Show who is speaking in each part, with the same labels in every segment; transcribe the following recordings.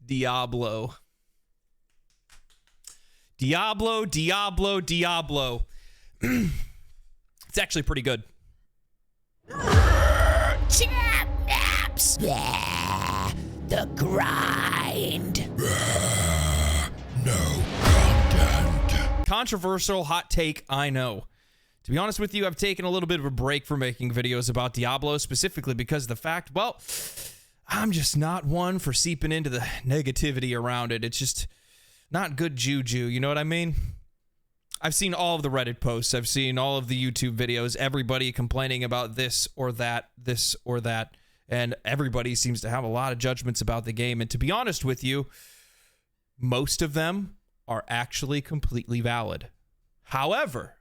Speaker 1: Diablo. Diablo. It's actually pretty good.
Speaker 2: Champ naps. The grind.
Speaker 3: No content.
Speaker 1: Controversial hot take, I know. To be honest with you, I've taken a little bit of a break from making videos about Diablo, specifically because of the fact, well, I'm just not one for seeping into the negativity around it. It's just not good juju, you know what I mean? I've seen all of the Reddit posts. I've seen all of the YouTube videos, everybody complaining about this or that, and everybody seems to have a lot of judgments about the game. And to be honest with you, most of them are actually completely valid. However,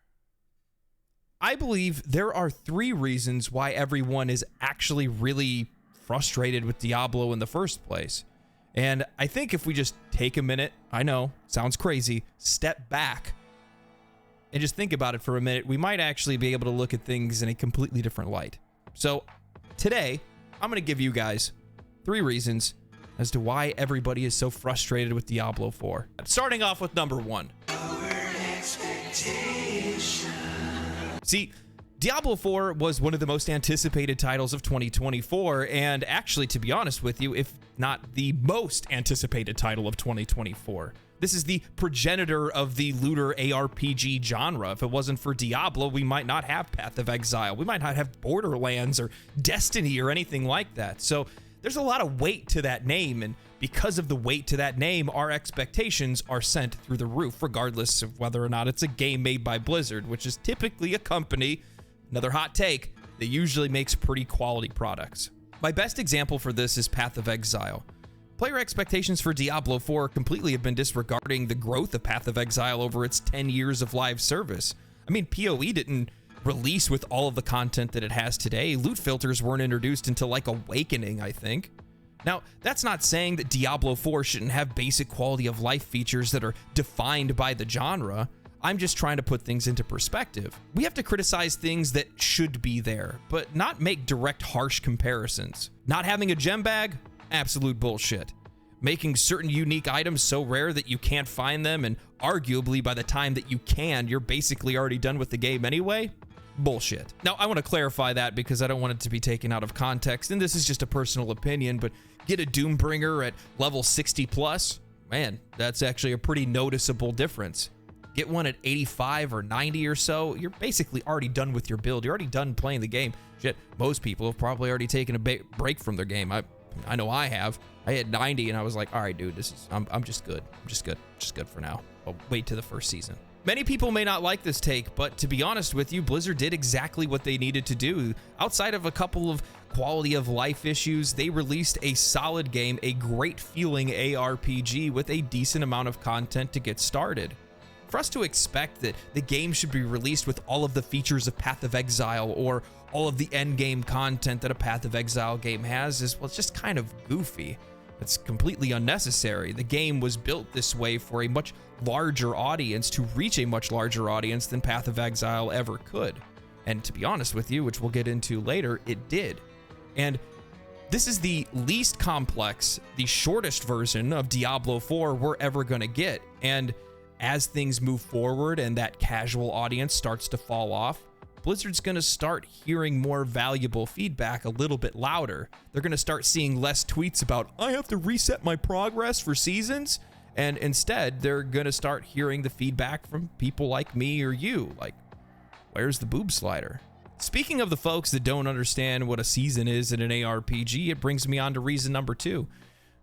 Speaker 1: I believe there are 3 reasons why everyone is actually really frustrated with Diablo in the first place. And I think if we just take a minute, I know, sounds crazy, step back and just think about it for a minute, we might actually be able to look at things in a completely different light. So today, I'm going to give you guys 3 reasons as to why everybody is so frustrated with Diablo 4. Starting off with number 1. See, Diablo 4 was one of the most anticipated titles of 2024, and actually, to be honest with you, if not the most anticipated title of 2024. This is the progenitor of the looter ARPG genre. If it wasn't for Diablo, we might not have Path of Exile. We might not have Borderlands or Destiny or anything like that. So there's a lot of weight to that name, and because of the weight to that name, our expectations are sent through the roof, regardless of whether or not it's a game made by Blizzard, which is typically a company, another hot take, that usually makes pretty quality products. My best example for this is Path of Exile. Player expectations for Diablo 4 completely have been disregarding the growth of Path of Exile over its 10 years of live service. I mean, PoE didn't release with all of the content that it has today. Loot filters weren't introduced until like Awakening, I think. Now, that's not saying that Diablo 4 shouldn't have basic quality of life features that are defined by the genre. I'm just trying to put things into perspective. We have to criticize things that should be there, but not make direct harsh comparisons. Not having a gem bag? Absolute bullshit. Making certain unique items so rare that you can't find them, and arguably by the time that you can, you're basically already done with the game anyway? Bullshit. Now, I want to clarify that because I don't want it to be taken out of context, and this is just a personal opinion, but get a Doombringer at level 60 plus, man, that's actually a pretty noticeable difference. Get one at 85 or 90 or so, you're basically already done with your build. You're already done playing the game. Shit, most people have probably already taken a break from their game. I know I have. I hit 90 and I was like, all right, dude, I'm just good. I'm just good for now. I'll wait till the first season. Many people may not like this take, but to be honest with you, Blizzard did exactly what they needed to do. Outside of a couple of quality of life issues, they released a solid game, a great feeling ARPG with a decent amount of content to get started. For us to expect that the game should be released with all of the features of Path of Exile or all of the endgame content that a Path of Exile game has is, well, it's just kind of goofy. It's completely unnecessary. The game was built this way for a much larger audience to reach a much larger audience than Path of Exile ever could. And to be honest with you, which we'll get into later, it did. And this is the least complex, the shortest version of Diablo 4 we're ever going to get. And as things move forward and that casual audience starts to fall off, Blizzard's going to start hearing more valuable feedback a little bit louder. They're going to start seeing less tweets about, I have to reset my progress for seasons. And instead, they're going to start hearing the feedback from people like me or you. Like, where's the boob slider? Speaking of the folks that don't understand what a season is in an ARPG, it brings me on to reason number 2.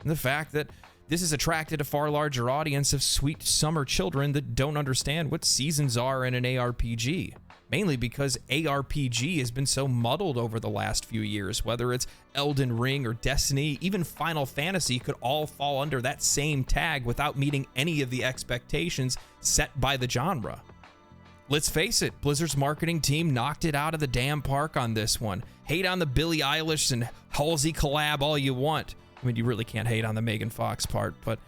Speaker 1: And the fact that this has attracted a far larger audience of sweet summer children that don't understand what seasons are in an ARPG. Mainly because ARPG has been so muddled over the last few years. Whether it's Elden Ring or Destiny, even Final Fantasy could all fall under that same tag without meeting any of the expectations set by the genre. Let's face it, Blizzard's marketing team knocked it out of the damn park on this one. Hate on the Billie Eilish and Halsey collab all you want. I mean, you really can't hate on the Megan Fox part, but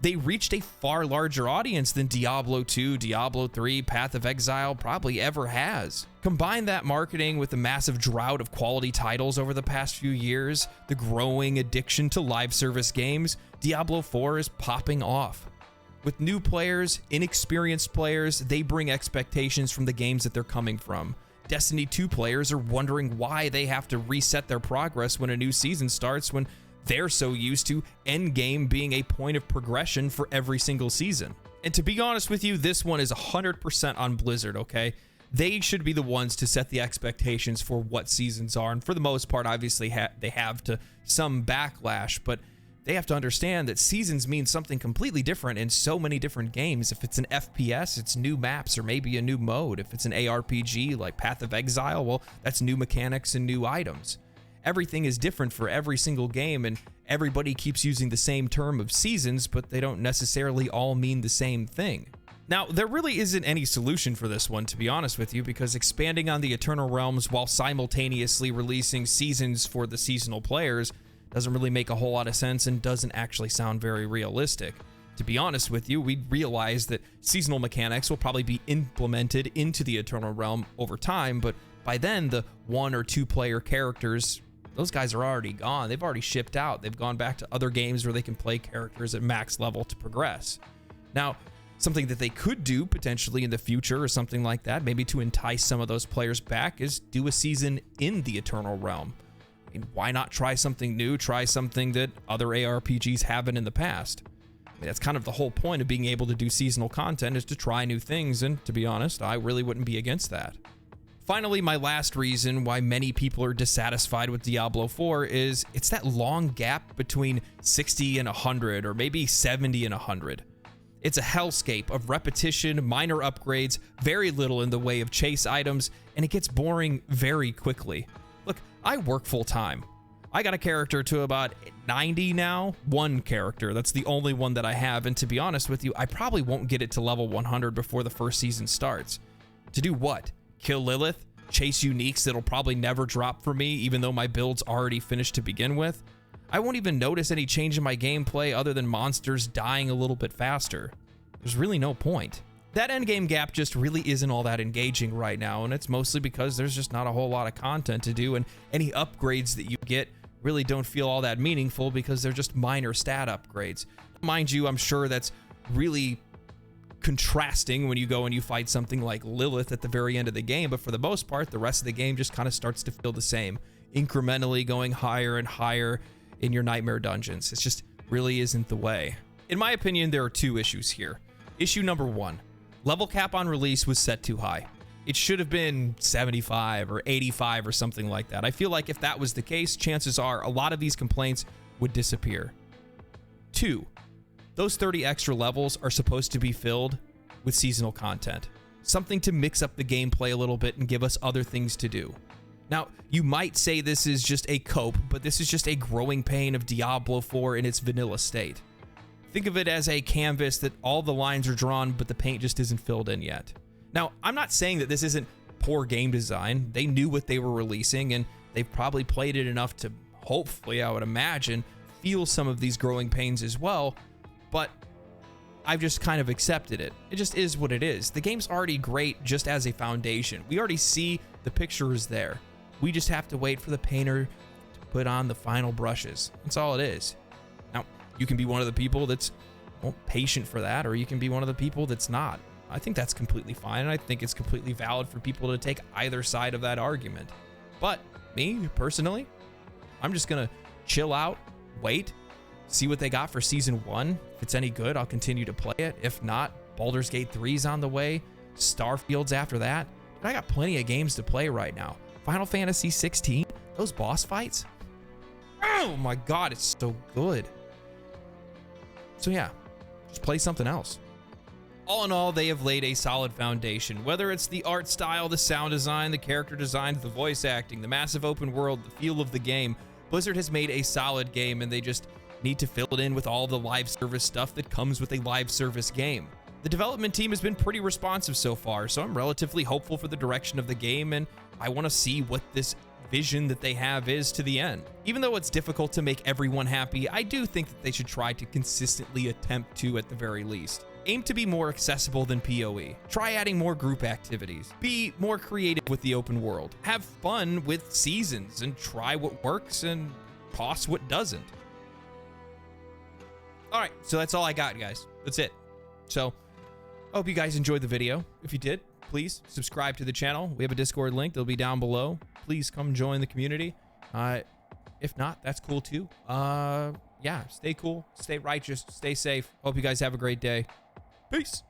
Speaker 1: they reached a far larger audience than Diablo 2, Diablo 3, Path of Exile probably ever has. Combine that marketing with the massive drought of quality titles over the past few years, the growing addiction to live service games, Diablo 4 is popping off. With new players, inexperienced players, they bring expectations from the games that they're coming from. Destiny 2 players are wondering why they have to reset their progress when a new season starts when they're so used to Endgame being a point of progression for every single season. And to be honest with you, this one is 100% on Blizzard, okay? They should be the ones to set the expectations for what seasons are. And for the most part, obviously, they have to some backlash, but they have to understand that seasons mean something completely different in so many different games. If it's an FPS, it's new maps or maybe a new mode. If it's an ARPG like Path of Exile, well, that's new mechanics and new items. Everything is different for every single game, and everybody keeps using the same term of seasons, but they don't necessarily all mean the same thing. Now, there really isn't any solution for this one, to be honest with you, because expanding on the Eternal Realms while simultaneously releasing seasons for the seasonal players doesn't really make a whole lot of sense and doesn't actually sound very realistic. To be honest with you, we realize that seasonal mechanics will probably be implemented into the Eternal Realm over time, but by then, the 1 or 2 player characters, those guys are already gone. They've already shipped out. They've gone back to other games where they can play characters at max level to progress. Now, something that they could do potentially in the future or something like that, maybe to entice some of those players back, is do a season in the Eternal Realm. I mean, why not try something new? Try something that other ARPGs haven't in the past. I mean, that's kind of the whole point of being able to do seasonal content, is to try new things, and to be honest, I really wouldn't be against that. Finally, my last reason why many people are dissatisfied with Diablo 4 is it's that long gap between 60 and 100, or maybe 70 and 100. It's a hellscape of repetition, minor upgrades, very little in the way of chase items, and it gets boring very quickly. Look, I work full time. I got a character to about 90 now, one character. That's the only one that I have, and to be honest with you, I probably won't get it to level 100 before the first season starts. To do what? Kill Lilith, chase uniques that'll probably never drop for me, even though my build's already finished to begin with. I won't even notice any change in my gameplay other than monsters dying a little bit faster. There's really no point. That endgame gap just really isn't all that engaging right now, and it's mostly because there's just not a whole lot of content to do, and any upgrades that you get really don't feel all that meaningful because they're just minor stat upgrades. Mind you, I'm sure that's really contrasting when you go and you fight something like Lilith at the very end of the game, but for the most part, the rest of the game just kind of starts to feel the same, incrementally going higher and higher in your nightmare dungeons. It just really isn't the way. In my opinion, there are 2 issues here. Issue number 1, level cap on release was set too high. It should have been 75 or 85 or something like that. I feel like if that was the case, chances are a lot of these complaints would disappear. 2, those 30 extra levels are supposed to be filled with seasonal content. Something to mix up the gameplay a little bit and give us other things to do. Now, you might say this is just a cope, but this is just a growing pain of Diablo 4 in its vanilla state. Think of it as a canvas that all the lines are drawn, but the paint just isn't filled in yet. Now, I'm not saying that this isn't poor game design. They knew what they were releasing, and they've probably played it enough to, hopefully, I would imagine, feel some of these growing pains as well, but I've just kind of accepted it. It just is what it is. The game's already great just as a foundation. We already see the picture is there. We just have to wait for the painter to put on the final brushes. That's all it is. Now, you can be one of the people that's patient for that, or you can be one of the people that's not. I think that's completely fine, and I think it's completely valid for people to take either side of that argument. But me, personally, I'm just gonna chill out, wait, see what they got for Season 1. If it's any good, I'll continue to play it. If not, Baldur's Gate 3's on the way. Starfield's after that. But I got plenty of games to play right now. Final Fantasy 16, those boss fights. Oh my god, it's so good. So yeah, just play something else. All in all, they have laid a solid foundation. Whether it's the art style, the sound design, the character design, the voice acting, the massive open world, the feel of the game, Blizzard has made a solid game, and they just need to fill it in with all the live service stuff that comes with a live service game. The development team has been pretty responsive so far, so I'm relatively hopeful for the direction of the game, and I want to see what this vision that they have is to the end. Even though it's difficult to make everyone happy, I do think that they should try to consistently attempt to at the very least. Aim to be more accessible than PoE. Try adding more group activities. Be more creative with the open world. Have fun with seasons and try what works and toss what doesn't. All right, so that's all I got, guys. That's it. So I hope you guys enjoyed the video. If you did, please subscribe to the channel. We have a Discord link. It'll be down below. Please come join the community. If not, that's cool too. Yeah, stay cool, stay righteous, stay safe. Hope you guys have a great day. Peace.